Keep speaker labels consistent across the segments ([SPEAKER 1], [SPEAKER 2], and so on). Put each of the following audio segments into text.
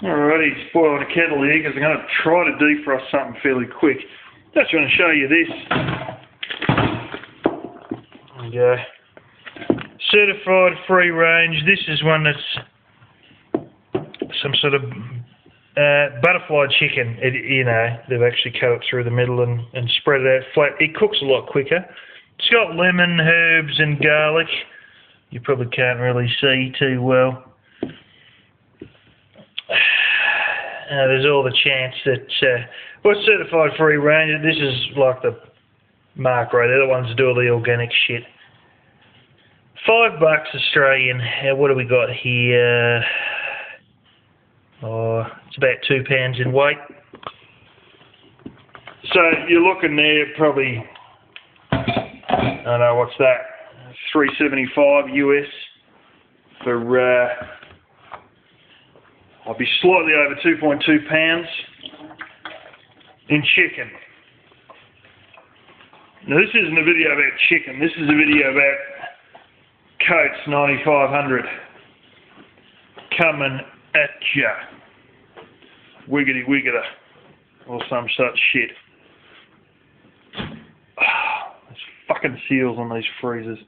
[SPEAKER 1] Alrighty, just boiling a kettle here because I'm going to try to defrost something fairly quick. Just want to show you this. There we go. Certified free range. This is one that's some sort of butterfly chicken. They've actually cut it through the middle and spread it out flat. It cooks a lot quicker. It's got lemon, herbs and garlic. You probably can't really see too well. There's all the chance that it's certified free range. This is like the mark right. They're the ones that do all the organic shit. $5 Australian. What do we got here? Oh, it's about 2 pounds in weight. So you're looking there probably, I don't know, what's that? $3.75 US for, I'll be slightly over 2.2 pounds in chicken. Now this isn't a video about chicken, this is a video about Coates 9500 coming at ya. Wiggity wiggiter, or some such shit. There's fucking seals on these freezers.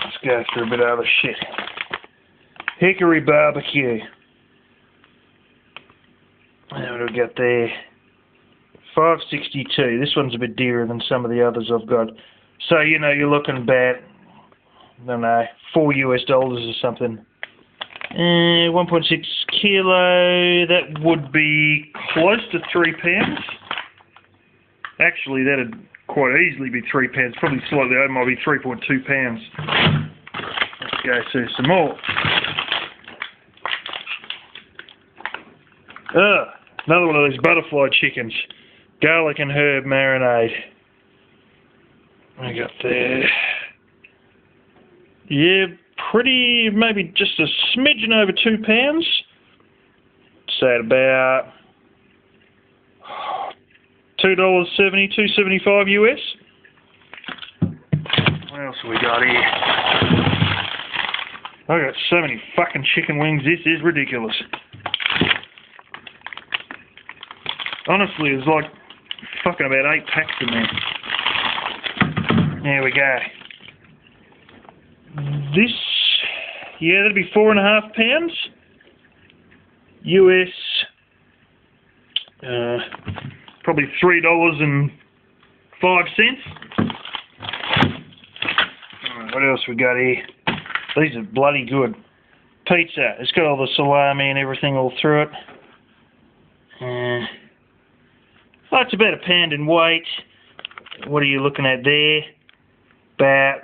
[SPEAKER 1] Let's go through a bit of other shit. Hickory barbecue. What do we got there? $5.62. This one's a bit dearer than some of the others I've got. So, you're looking about, I don't know, $4 US or something. 1.6 kilo, that would be close to 3 pounds. Actually, that'd quite easily be 3 pounds. Probably slightly over, might be 3.2 pounds. Let's go see some more. Another one of these butterfly chickens. Garlic and herb marinade. I got there. Yeah, pretty, maybe just a smidgen over 2 pounds. So at about $2.70, $2.75 US. What else have we got here? I got so many fucking chicken wings, this is ridiculous. Honestly, there's like fucking about 8 packs in there. There we go. This, yeah, that'd be 4.5 pounds. US, probably $3.05. What else we got here? These are bloody good. Pizza. It's got all the salami and everything all through it. It's about a pound in weight. What are you looking at there? About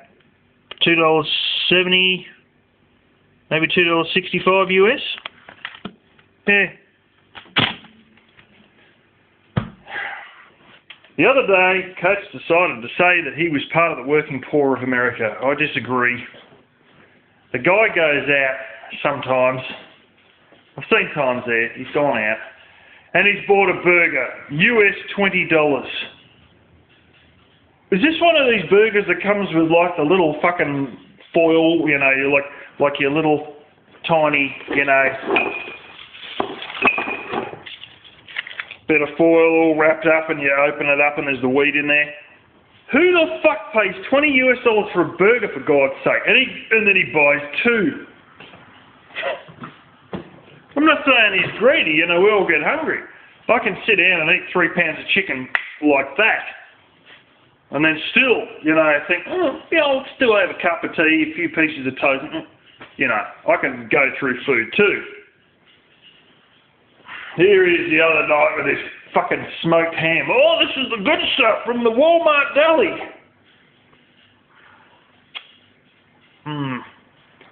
[SPEAKER 1] $2.70, maybe $2.65 US. Yeah. The other day, Coates decided to say that he was part of the working poor of America. I disagree. The guy goes out sometimes. I've seen times there. He's gone out. And he's bought a burger, US $20. Is this one of these burgers that comes with like the little fucking foil, like your little tiny, bit of foil all wrapped up and you open it up and there's the wheat in there? Who the fuck pays $20 US for a burger, for God's sake? And then he buys 2. I'm not saying he's greedy, we all get hungry. I can sit down and eat 3 pounds of chicken like that. And then still, think, I'll still have a cup of tea, a few pieces of toast. I can go through food too. Here he is the other night with this fucking smoked ham. Oh, this is the good stuff from the Walmart deli.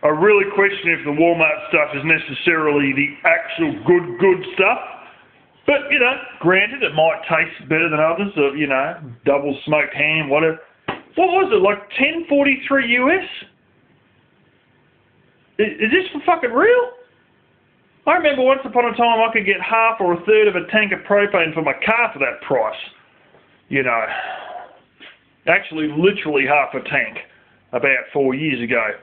[SPEAKER 1] I really question if the Walmart stuff is necessarily the actual good stuff. But, granted, it might taste better than others, double smoked ham, whatever. What was it, like $10.43 US? Is this for fucking real? I remember once upon a time I could get half or a third of a tank of propane for my car for that price. Actually, literally half a tank about 4 years ago.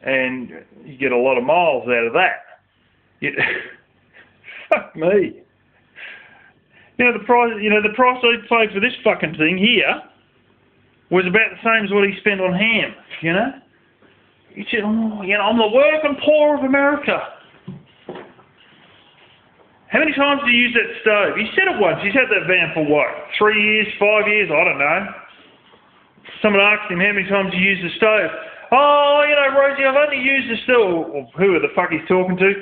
[SPEAKER 1] and you get a lot of miles out of that. Fuck me. The price I paid for this fucking thing here was about the same as what he spent on ham. He said, I'm the working poor of America. How many times do you use that stove? He said it once. He's had that van for what? 3 years, 5 years? I don't know. Someone asked him how many times you use the stove. Oh, Rosie, I've only used the stove. Or who the fuck he's talking to?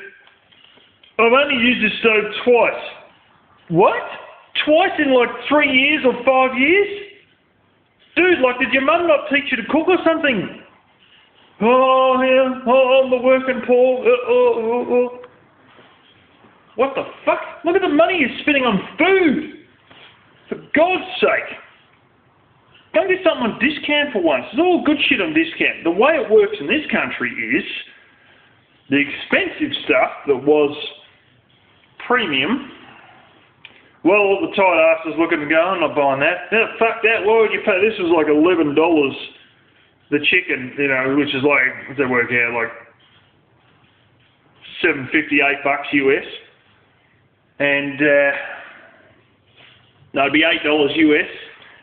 [SPEAKER 1] I've only used the stove twice. What? Twice in like 3 years or 5 years? Dude, did your mum not teach you to cook or something? Oh, yeah. Oh, I'm the working poor. What the fuck? Look at the money you're spending on food. For God's sake. Go get something on discount for once. It's all good shit on discount. The way it works in this country is the expensive stuff that was premium. Well, all the tight asses looking to go, I'm not buying that. Yeah, fuck that. Why would you pay? This was like $11. The chicken, which is like, what's that work out? Like $7.50, $8 US. And no, it'd be $8 US,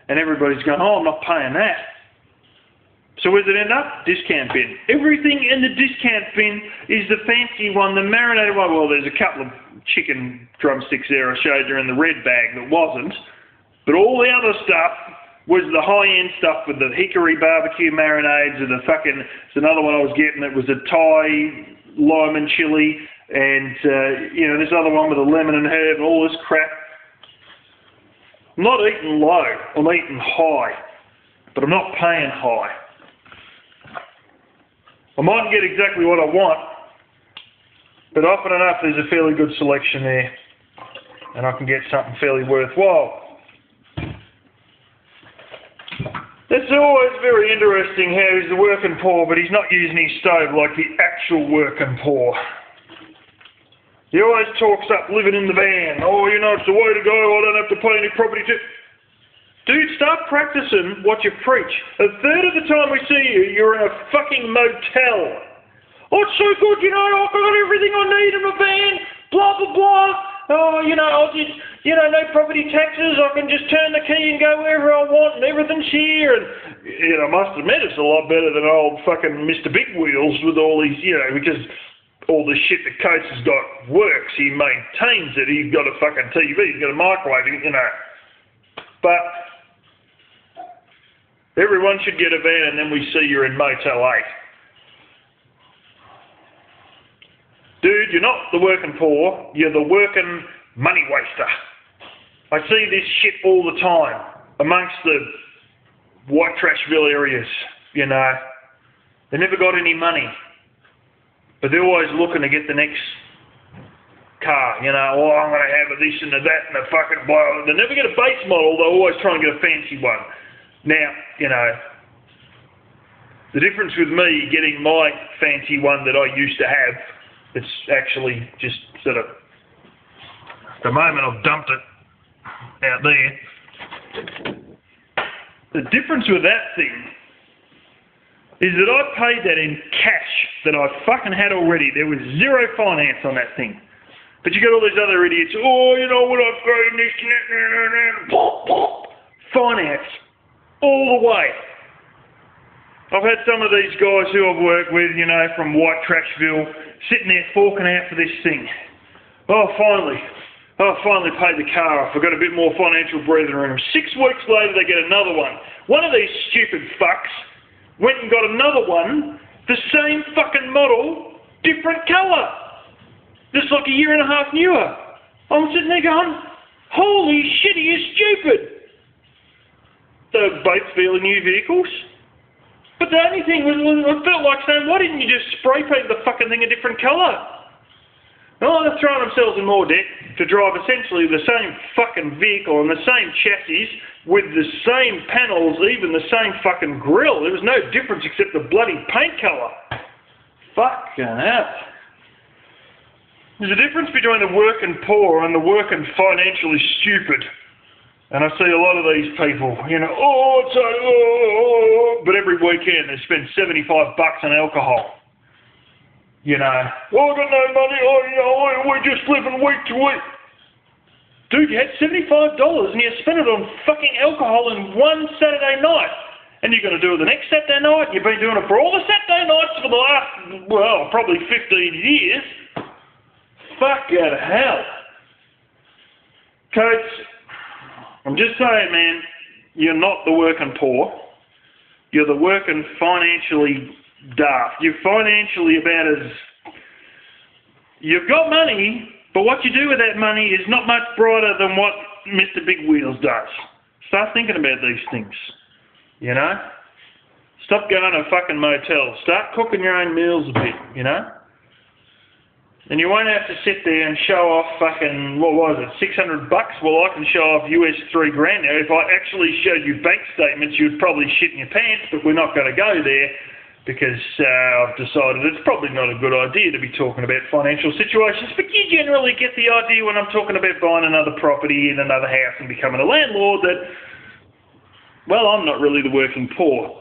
[SPEAKER 1] and everybody's going, oh, I'm not paying that. So where does it end up? Discount bin. Everything in the discount bin is the fancy one, the marinated one. Well, there's a couple of chicken drumsticks there I showed you in the red bag that wasn't, but all the other stuff was the high-end stuff with the hickory barbecue marinades and the fucking, there's another one I was getting that was a Thai lime and chili, and this other one with a lemon and herb and all this crap. I'm not eating low, I'm eating high, but I'm not paying high. I mightn't get exactly what I want, but often enough there's a fairly good selection there, and I can get something fairly worthwhile. It's always very interesting how he's the working poor, but he's not using his stove like the actual working poor. He always talks up living in the van. Oh, it's the way to go. I don't have to pay any property tax. Dude, start practicing what you preach. A third of the time we see you, you're in a fucking motel. Oh, it's so good, I've got everything I need in my van. Blah, blah, blah. Oh, I'll just, no property taxes. I can just turn the key and go wherever I want and everything's here. And, I must admit it's a lot better than old fucking Mr. Big Wheels with all these, because all the shit that Coates has got works. He maintains it. He's got a fucking TV. He's got a microwave, But everyone should get a van and then we see you're in Motel 8. Dude, you're not the working poor. You're the working money waster. I see this shit all the time amongst the white trashville areas, They never got any money. But they're always looking to get the next car, I'm going to have a this and a that and a fucking blah. They never get a base model, they're always trying to get a fancy one. Now, the difference with me getting my fancy one that I used to have, it's actually just sort of, at the moment I've dumped it out there. The difference with that thing is that I paid that in cash that I fucking had already. There was zero finance on that thing. But you got all these other idiots, what I've got in this, finance, all the way. I've had some of these guys who I've worked with, from White Trashville, sitting there forking out for this thing. I finally paid the car off. I got a bit more financial breathing room. 6 weeks later, they get another one. One of these stupid fucks went and got another one, the same fucking model, different colour. Just like a year and a half newer. I'm sitting there going, holy shit, are you stupid? They're both fairly new vehicles. But the only thing was, I felt like saying, why didn't you just spray paint the fucking thing a different colour? Oh, they're throwing themselves in more debt to drive essentially the same fucking vehicle and the same chassis with the same panels, even the same fucking grille. There was no difference except the bloody paint colour. Fucking hell. There's a difference between the working poor and the working financially stupid. And I see a lot of these people, but every weekend they spend $75 on alcohol. You know, oh, I got no money, we're just living week to week. Dude, you had $75 and you spent it on fucking alcohol in one Saturday night. And you're going to do it the next Saturday night. You've been doing it for all the Saturday nights for the last, well, probably 15 years. Fucking hell. Coach, I'm just saying, man, you're not the working poor. You're the working financially daft. You're financially about as... You've got money, but what you do with that money is not much brighter than what Mr. Big Wheels does. Start thinking about these things, you know? Stop going to fucking motels. Start cooking your own meals a bit, you know? And you won't have to sit there and show off fucking, what was it, $600? Well, I can show off US $3 grand now. If I actually showed you bank statements, you'd probably shit in your pants, but we're not going to go there because I've decided it's probably not a good idea to be talking about financial situations. But you generally get the idea when I'm talking about buying another property in another house and becoming a landlord that, well, I'm not really the working poor.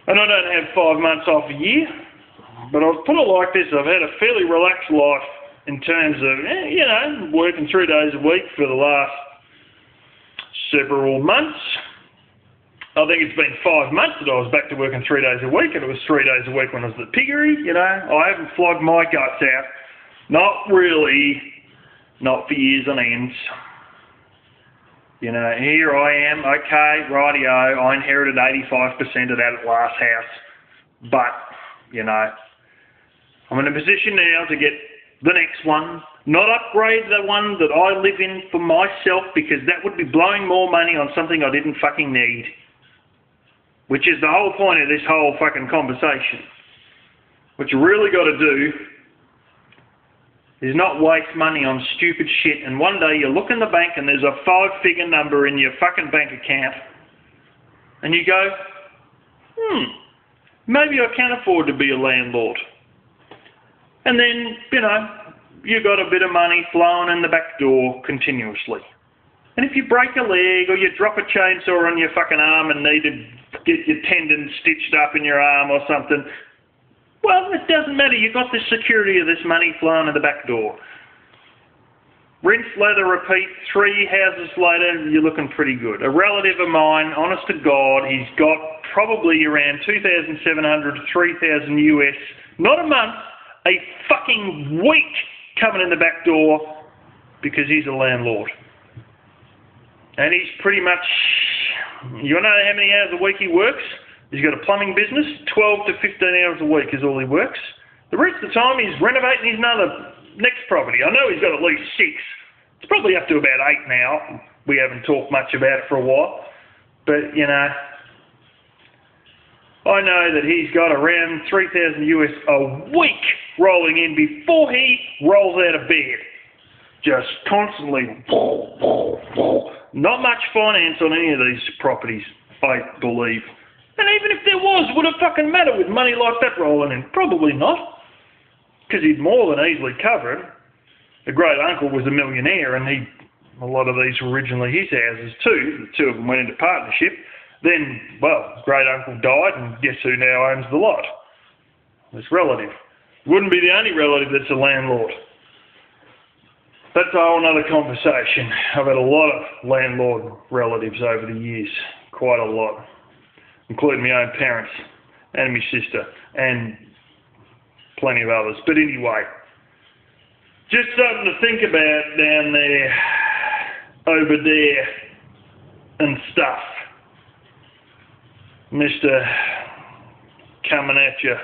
[SPEAKER 1] And I don't have 5 months off a year. But I'll put it like this, I've had a fairly relaxed life in terms of, you know, working 3 days a week for the last several months. I think it's been 5 months that I was back to working 3 days a week, and it was 3 days a week when I was at the piggery, you know. I haven't flogged my guts out. Not really, not for years on ends. You know, here I am, okay, rightio, I inherited 85% of that at last house, but, you know, I'm in a position now to get the next one, not upgrade the one that I live in for myself, because that would be blowing more money on something I didn't fucking need. Which is the whole point of this whole fucking conversation. What you really got to do is not waste money on stupid shit, and one day you look in the bank and there's a 5-figure number in your fucking bank account, and you go, maybe I can afford to be a landlord. And then, you know, you got a bit of money flowing in the back door continuously. And if you break a leg or you drop a chainsaw on your fucking arm and need to get your tendon stitched up in your arm or something, well, it doesn't matter. You've got the security of this money flowing in the back door. Rinse, lather, repeat. 3 houses later, you're looking pretty good. A relative of mine, honest to God, he's got probably around 2,700 to 3,000 US, not a month, a fucking week coming in the back door because he's a landlord. And he's pretty much, you know how many hours a week he works? He's got a plumbing business, 12 to 15 hours a week is all he works. The rest of the time he's renovating his next property. I know he's got at least 6. It's probably up to about 8 now. We haven't talked much about it for a while. But, you know, I know that he's got around 3,000 US a week rolling in before he rolls out of bed. Just constantly, not much finance on any of these properties, I believe. And even if there was, would it fucking matter with money like that rolling in? Probably not. Because he'd more than easily cover it. The great uncle was a millionaire, and a lot of these were originally his houses too. The 2 of them went into partnership. Then, well, great uncle died, and guess who now owns the lot? This relative. Wouldn't be the only relative that's a landlord. That's a whole other conversation. I've had a lot of landlord relatives over the years, quite a lot, including my own parents and my sister and plenty of others. But anyway, just something to think about down there, over there and stuff. Mr. Coming at you.